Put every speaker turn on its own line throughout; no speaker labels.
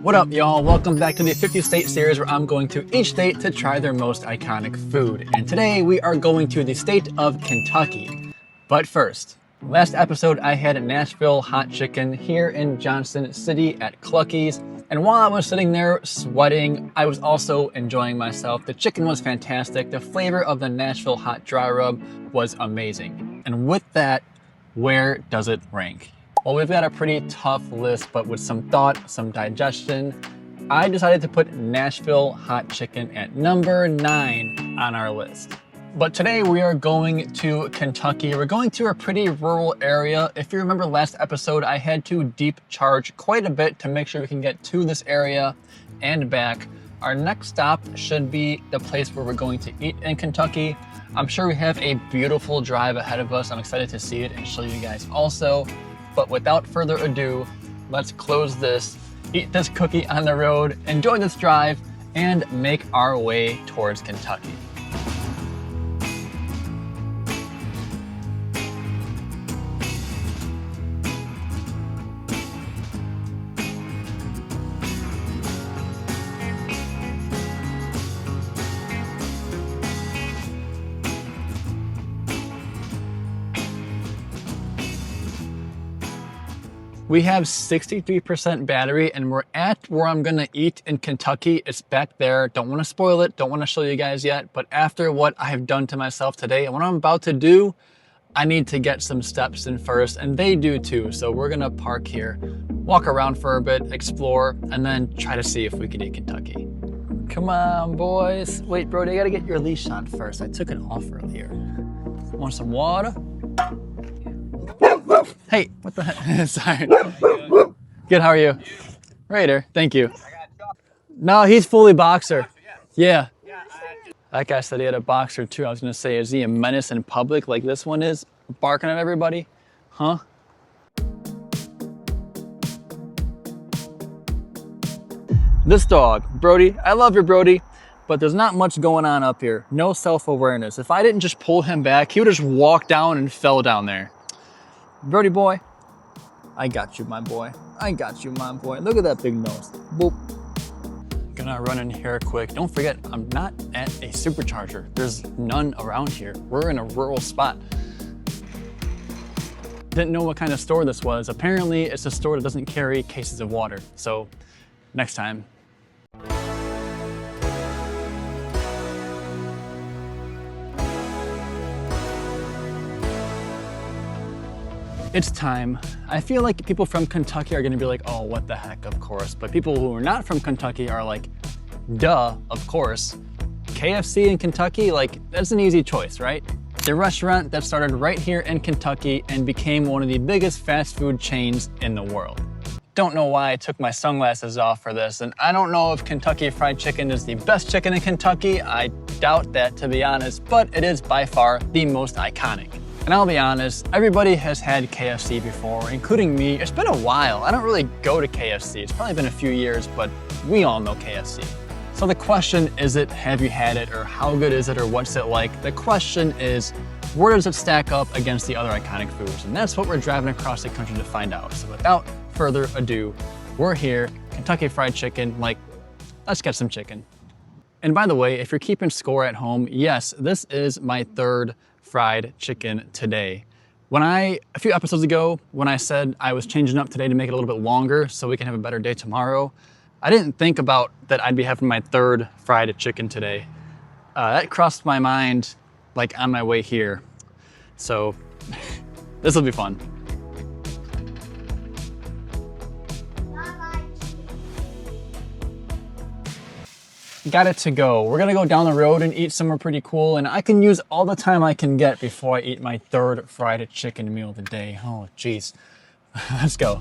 What up, y'all? Welcome back to the 50 state series where I'm going to each state to try their most iconic food. And today we are going to the state of Kentucky. But first, last episode I had Nashville hot chicken here in Johnson City at Clucky's. And while I was sitting there sweating, I was also enjoying myself. The chicken was fantastic. The flavor of the Nashville hot dry rub was amazing. And with that, where does it rank? Well, we've got a pretty tough list, but with some thought, some digestion, I decided to put Nashville hot chicken at number 9 on our list. But today we are going to Kentucky. We're going to a pretty rural area. If you remember last episode, I had to deep charge quite a bit to make sure we can get to this area and back. Our next stop should be the place where we're going to eat in Kentucky. I'm sure we have a beautiful drive ahead of us. I'm excited to see it and show you guys also. But without further ado, let's close this, eat this cookie on the road, enjoy this drive, and make our way towards Kentucky. We have 63% battery and we're at where I'm gonna eat in Kentucky. It's back there. Don't wanna spoil it, don't wanna show you guys yet, but after what I have done to myself today and what I'm about to do, I need to get some steps in first, and they do too. So we're gonna park here, walk around for a bit, explore, and then try to see if we can eat Kentucky. Come on, boys. Wait, Brody, I gotta get your leash on first. I took it off earlier. Want some water? Hey, what the heck? Sorry. Good, how are you? Raider, thank you. No, he's fully boxer. Yeah. That guy said he had a boxer too. I was gonna say, is he a menace in public like this one is? Barking at everybody? Huh? This dog, Brody, I love your Brody, but there's not much going on up here. No self-awareness. If I didn't just pull him back, he would just walk down and fell down there. Brody boy, I got you, my boy. I got you, my boy. Look at that big nose. Boop. Gonna run in here quick. Don't forget, I'm not at a supercharger. There's none around here. We're in a rural spot. Didn't know what kind of store this was. Apparently, it's a store that doesn't carry cases of water. So, next time. It's time. I feel like people from Kentucky are gonna be like, oh, what the heck, of course. But people who are not from Kentucky are like, duh, of course. KFC in Kentucky, like, that's an easy choice, right? The restaurant that started right here in Kentucky and became one of the biggest fast food chains in the world. Don't know why I took my sunglasses off for this, and I don't know if Kentucky Fried Chicken is the best chicken in Kentucky. I doubt that, to be honest, but it is by far the most iconic. And I'll be honest, everybody has had KFC before, including me. It's been a while. I don't really go to KFC. It's probably been a few years, but we all know KFC. So the question isn't, have you had it, or how good is it, or what's it like? The question is, where does it stack up against the other iconic foods? And that's what we're driving across the country to find out. So without further ado, we're here, Kentucky Fried Chicken, like, let's get some chicken. And by the way, if you're keeping score at home, yes, this is my third fried chicken today. A few episodes ago, when I said I was changing up today to make it a little bit longer so we can have a better day tomorrow, I didn't think about that I'd be having my third fried chicken today. That crossed my mind like on my way here. So this will be fun. Got it to go. We're gonna go down the road and eat somewhere pretty cool, and I can use all the time I can get before I eat my third fried chicken meal of the day. Oh, geez. Let's go.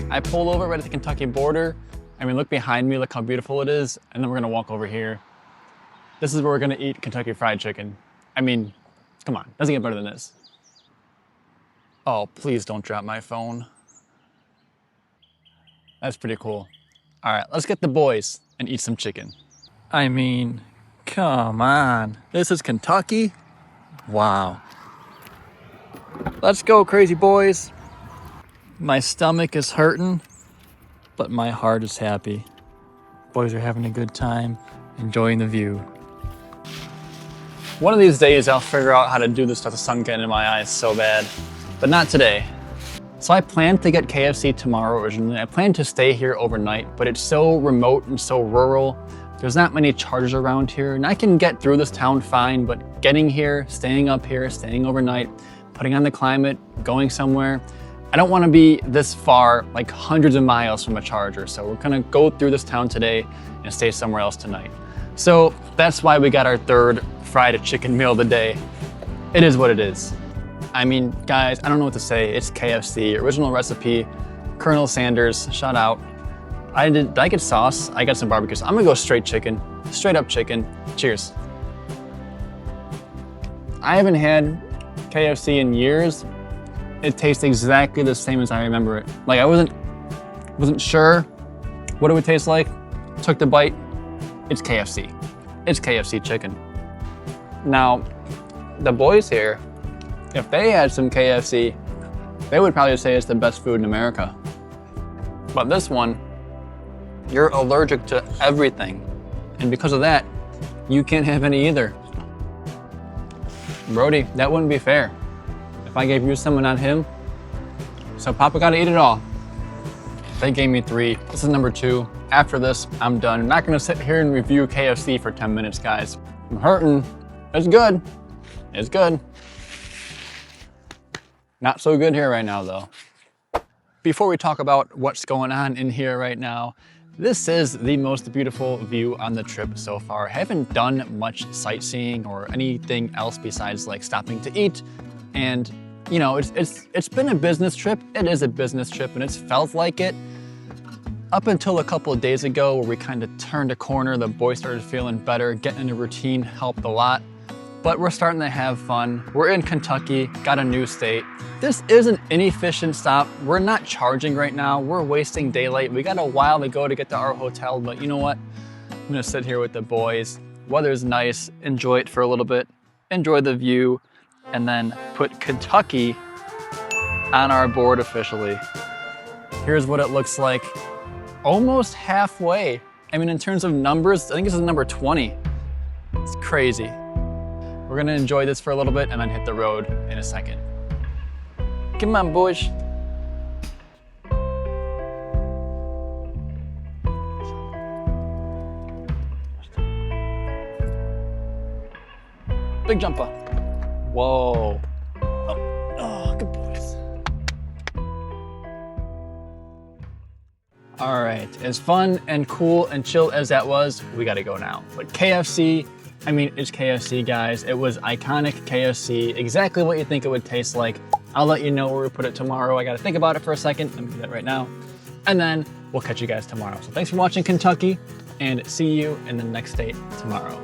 I pull over right at the Kentucky border. I mean, look behind me, look how beautiful it is, and then we're gonna walk over here. This is where we're gonna eat Kentucky Fried Chicken. I mean, come on, doesn't get better than this. Oh, please don't drop my phone. That's pretty cool. All right, let's get the boys and eat some chicken. I mean, Come on, this is Kentucky? Wow. Let's go, crazy boys. My stomach is hurting, but my heart is happy. Boys are having a good time, enjoying the view. One of these days I'll figure out how to do this with the sun getting in my eyes so bad, but not today. So I planned to get KFC tomorrow originally. I planned to stay here overnight, but it's so remote and so rural. There's not many chargers around here, and I can get through this town fine, but getting here, staying up here, staying overnight, putting on the climate, going somewhere, I don't want to be this far, like hundreds of miles from a charger. So we're gonna go through this town today and stay somewhere else tonight. So that's why we got our third fried chicken meal of the day. It is what it is. I mean, guys, I don't know what to say. It's KFC, original recipe, Colonel Sanders, shout out. Did I get sauce? I got some barbecue sauce. I'm gonna go straight chicken, straight up chicken. Cheers. I haven't had KFC in years. It tastes exactly the same as I remember it. Like I wasn't sure what it would taste like. Took the bite. It's KFC. It's KFC chicken. Now, the boys here, if they had some KFC, they would probably say it's the best food in America. But this one, you're allergic to everything. And because of that, you can't have any either. Brody, that wouldn't be fair. If I gave you some and not him, so Papa gotta eat it all. They gave me 3. This is number 2. After this, I'm done. I'm not gonna sit here and review KFC for 10 minutes, guys. I'm hurting. It's good. It's good. Not so good here right now, though. Before we talk about what's going on in here right now, this is the most beautiful view on the trip so far. I haven't done much sightseeing or anything else besides like stopping to eat. And you know, it's been a business trip. It is a business trip and it's felt like it up until a couple of days ago where we kind of turned a corner. The boys started feeling better, getting in a routine helped a lot. But we're starting to have fun. We're in Kentucky, got a new state. This is an inefficient stop. We're not charging right now. We're wasting daylight. We got a while to go to get to our hotel, but you know what? I'm gonna sit here with the boys. Weather's nice, enjoy it for a little bit, enjoy the view, and then put Kentucky on our board officially. Here's what it looks like. Almost halfway. I mean, in terms of numbers, I think this is number 20. It's crazy. We're gonna enjoy this for a little bit and then hit the road in a second. Come on, boys. Big jumper. Whoa. Oh, good boys. All right, as fun and cool and chill as that was, we gotta go now. But KFC, I mean, it's KFC, guys. It was iconic KFC, exactly what you think it would taste like. I'll let you know where we put it tomorrow. I gotta think about it for a second. Let me do that right now. And then we'll catch you guys tomorrow. So thanks for watching Kentucky, and see you in the next state tomorrow.